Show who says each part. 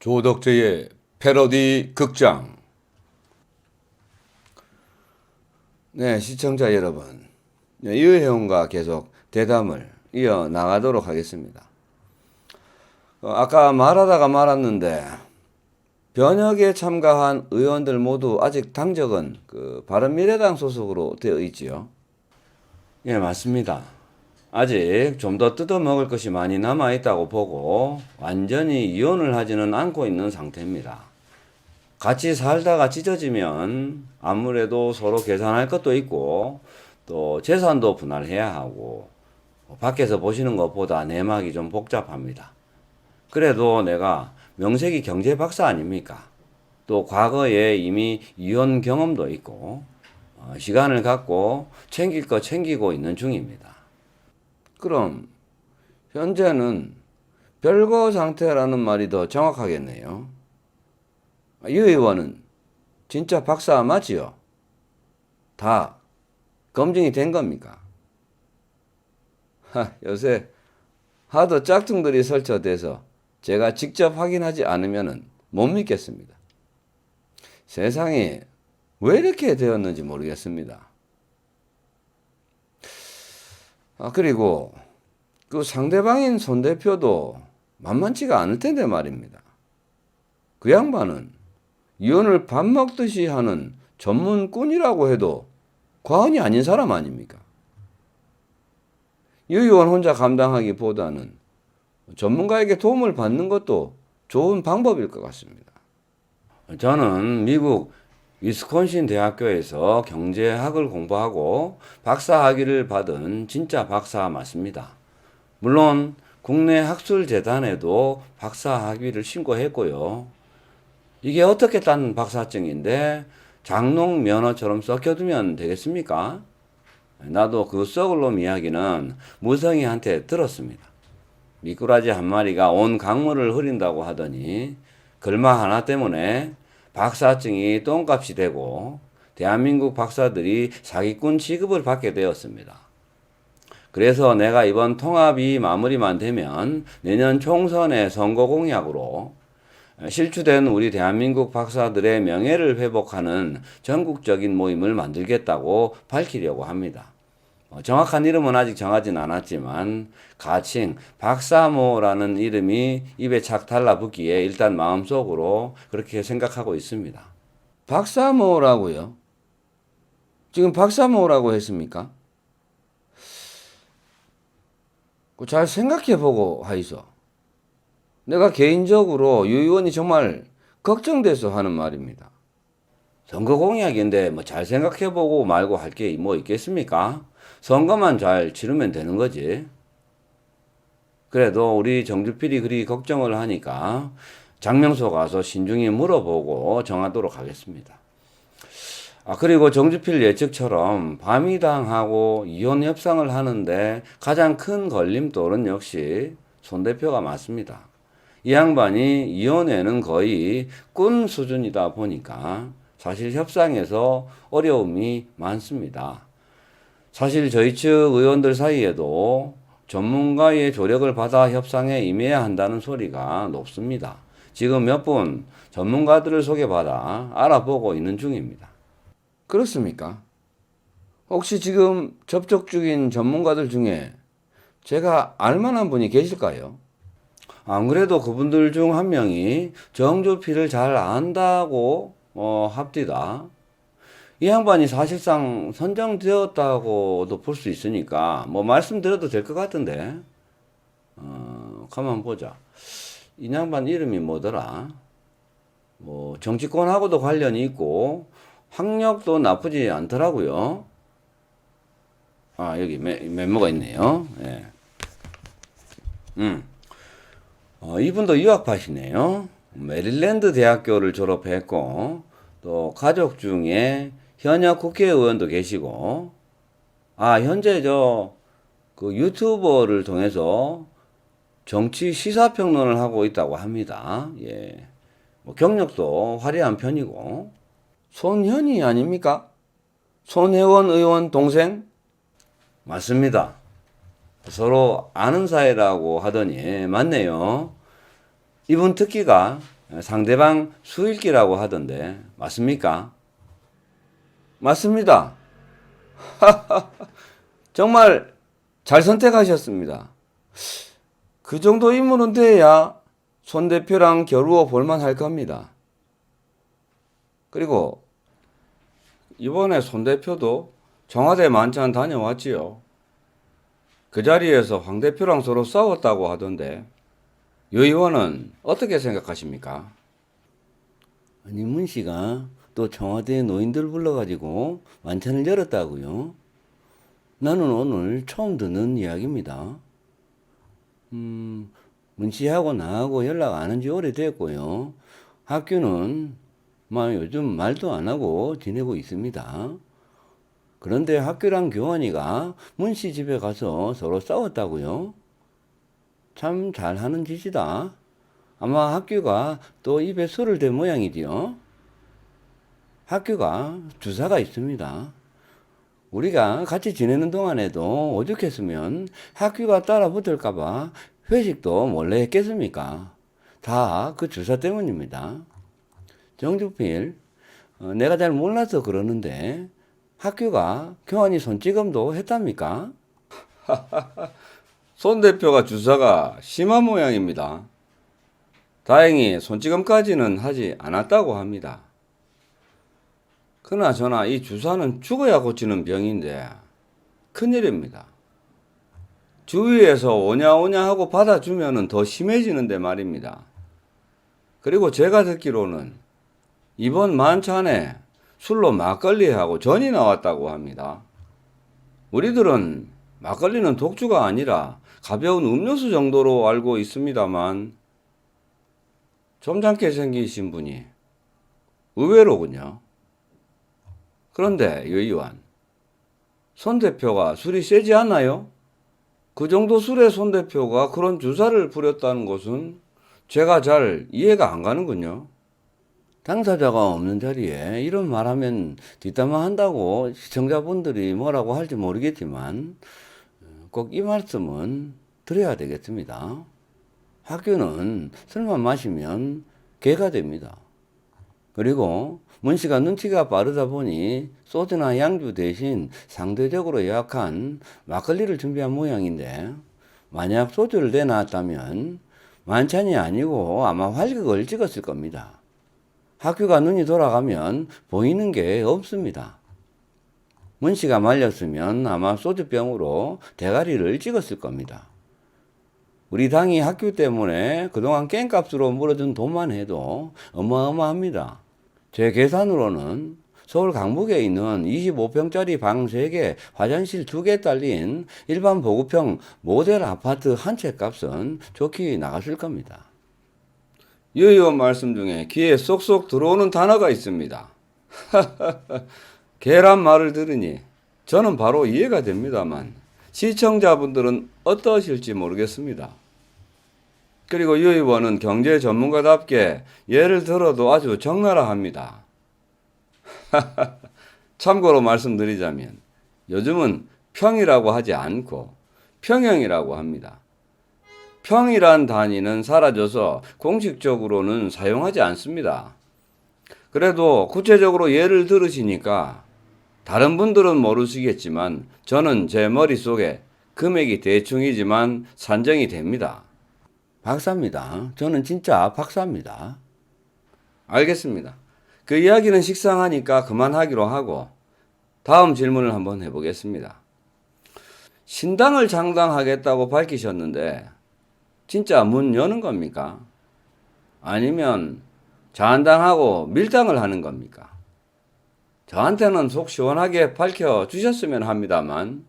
Speaker 1: 조덕재의 패러디 극장. 네, 시청자 여러분, 이회원과 계속 대담을 이어 나가도록 하겠습니다. 아까 말하다가 말았는데 변혁에 참가한 의원들 모두 아직 당적은 바른미래당 소속으로 되어 있지요. 예, 맞습니다. 아직 좀 더 뜯어먹을 것이 많이 남아있다고 보고 완전히 이혼을 하지는 않고 있는 상태입니다. 같이 살다가 찢어지면 아무래도 서로 계산할 것도 있고 또 재산도 분할해야 하고 밖에서 보시는 것보다 내막이 좀 복잡합니다. 그래도 내가 명색이 경제 박사 아닙니까? 또 과거에 이미 이혼 경험도 있고 시간을 갖고 챙길 거 챙기고 있는 중입니다. 그럼 현재는 별거 상태라는 말이 더 정확하겠네요. 이 의원은 진짜 박사 맞지요? 다 검증이 된 겁니까? 요새 하도 짝퉁들이 설쳐돼서 제가 직접 확인하지 않으면 못 믿겠습니다. 세상이 왜 이렇게 되었는지 모르겠습니다. 그리고 그 상대방인 손 대표도 만만치가 않을 텐데 말입니다. 그 양반은 이혼을 밥 먹듯이 하는 전문꾼이라고 해도 과언이 아닌 사람 아닙니까? 이 의원 혼자 감당하기보다는 전문가에게 도움을 받는 것도 좋은 방법일 것 같습니다. 저는 미국 위스콘신 대학교에서 경제학을 공부하고 박사 학위를 받은 진짜 박사 맞습니다. 물론 국내 학술재단에도 박사 학위를 신고했고요. 이게 어떻게 딴 박사증인데 장롱 면허처럼 썩혀두면 되겠습니까? 나도 그 썩을 놈 이야기는 무성이한테 들었습니다. 미꾸라지 한 마리가 온 강물을 흐린다고 하더니 글마 하나 때문에 박사증이 똥값이 되고 대한민국 박사들이 사기꾼 취급을 받게 되었습니다. 그래서 내가 이번 통합이 마무리만 되면 내년 총선의 선거 공약으로 실추된 우리 대한민국 박사들의 명예를 회복하는 전국적인 모임을 만들겠다고 밝히려고 합니다. 정확한 이름은 아직 정하진 않았지만 가칭 박사모라는 이름이 입에 착 달라붙기에 일단 마음속으로 그렇게 생각하고 있습니다. 박사모라고요? 지금 박사모라고 했습니까? 잘 생각해보고 하이소. 내가 개인적으로 유 의원이 정말 걱정돼서 하는 말입니다. 선거 공약인데 잘 생각해보고 말고 할 게 뭐 있겠습니까? 선거만 잘 치르면 되는 거지. 그래도 우리 정주필이 그리 걱정을 하니까 장명소 가서 신중히 물어보고 정하도록 하겠습니다. 그리고 정주필 예측처럼 밤이당하고 이혼 협상을 하는데 가장 큰 걸림돌은 역시 손 대표가 맞습니다. 이 양반이 이혼에는 거의 꾼 수준이다 보니까 사실 협상에서 어려움이 많습니다. 사실 저희 측 의원들 사이에도 전문가의 조력을 받아 협상에 임해야 한다는 소리가 높습니다. 지금 몇 분 전문가들을 소개받아 알아보고 있는 중입니다. 그렇습니까? 혹시 지금 접촉 중인 전문가들 중에 제가 알만한 분이 계실까요? 안 그래도 그분들 중 한 명이 정주필을 잘 안다고 합디다. 이 양반이 사실상 선정되었다고도 볼 수 있으니까 말씀드려도 될 것 같은데 가만 보자. 이 양반 이름이 뭐더라? 정치권하고도 관련이 있고 학력도 나쁘지 않더라고요. 여기 메모가 있네요. 예. 이분도 유학파시네요. 메릴랜드 대학교를 졸업했고 또 가족 중에 현역 국회의원도 계시고 현재 그 유튜버를 통해서 정치 시사평론을 하고 있다고 합니다. 예. 경력도 화려한 편이고. 손현이 아닙니까? 손혜원 의원 동생? 맞습니다. 서로 아는 사이라고 하더니 맞네요. 이분 특기가 상대방 수읽기라고 하던데 맞습니까? 맞습니다. 정말 잘 선택하셨습니다. 그 정도 인물은 돼야 손 대표랑 겨루어 볼만 할 겁니다. 그리고 이번에 손 대표도 청와대 만찬 다녀왔지요. 그 자리에서 황 대표랑 서로 싸웠다고 하던데 유 의원은 어떻게 생각하십니까? 아니 문 씨가 또 청와대 노인들 불러가지고 만찬을 열었다고요? 나는 오늘 처음 듣는 이야기입니다. 문 씨하고 나하고 연락 안 한 지 오래됐고요. 학교는 요즘 말도 안 하고 지내고 있습니다. 그런데 학교랑 교환이가 문 씨 집에 가서 서로 싸웠다고요? 참 잘하는 짓이다. 아마 학교가 또 입에 술을 댄 모양이지요. 학교가 주사가 있습니다. 우리가 같이 지내는 동안에도 오죽했으면 학교가 따라 붙을까봐 회식도 몰래 했겠습니까? 다 그 주사 때문입니다. 정주필, 내가 잘 몰라서 그러는데 학교가 교환이 손찌검도 했답니까? 손 대표가 주사가 심한 모양입니다. 다행히 손찌검까지는 하지 않았다고 합니다. 그나저나 이 주사는 죽어야 고치는 병인데 큰일입니다. 주위에서 오냐오냐 하고 받아주면 더 심해지는데 말입니다. 그리고 제가 듣기로는 이번 만찬에 술로 막걸리하고 전이 나왔다고 합니다. 우리들은 막걸리는 독주가 아니라 가벼운 음료수 정도로 알고 있습니다만 점잖게 생기신 분이 의외로군요. 그런데 유 의원, 손 대표가 술이 세지 않나요? 그 정도 술에 손 대표가 그런 주사를 부렸다는 것은 제가 잘 이해가 안 가는군요. 당사자가 없는 자리에 이런 말하면 뒷담화 한다고 시청자분들이 뭐라고 할지 모르겠지만 꼭 이 말씀은 드려야 되겠습니다. 학교는 술만 마시면 개가 됩니다. 그리고 문 씨가 눈치가 빠르다 보니 소주나 양주 대신 상대적으로 약한 막걸리를 준비한 모양인데 만약 소주를 내놨다면 만찬이 아니고 아마 활극을 찍었을 겁니다. 학교가 눈이 돌아가면 보이는 게 없습니다. 문 씨가 말렸으면 아마 소주병으로 대가리를 찍었을 겁니다. 우리 당이 학교 때문에 그동안 깽값으로 물어준 돈만 해도 어마어마합니다. 제 계산으로는 서울 강북에 있는 25평짜리 방 3개, 화장실 2개 딸린 일반 보급형 모델 아파트 한 채 값은 좋게 나갔을 겁니다. 유 의원 말씀 중에 귀에 쏙쏙 들어오는 단어가 있습니다. 개란 말을 들으니 저는 바로 이해가 됩니다만 시청자분들은 어떠실지 모르겠습니다. 그리고 유 의원은 경제 전문가답게 예를 들어도 아주 적나라합니다. 참고로 말씀드리자면 요즘은 평이라고 하지 않고 평형이라고 합니다. 평이란 단위는 사라져서 공식적으로는 사용하지 않습니다. 그래도 구체적으로 예를 들으시니까 다른 분들은 모르시겠지만 저는 제 머릿속에 금액이 대충이지만 산정이 됩니다. 박사입니다. 저는 진짜 박사입니다. 알겠습니다. 그 이야기는 식상하니까 그만하기로 하고 다음 질문을 한번 해보겠습니다. 신당을 창당하겠다고 밝히셨는데 진짜 문 여는 겁니까? 아니면 자한당하고 밀당을 하는 겁니까? 저한테는 속 시원하게 밝혀주셨으면 합니다만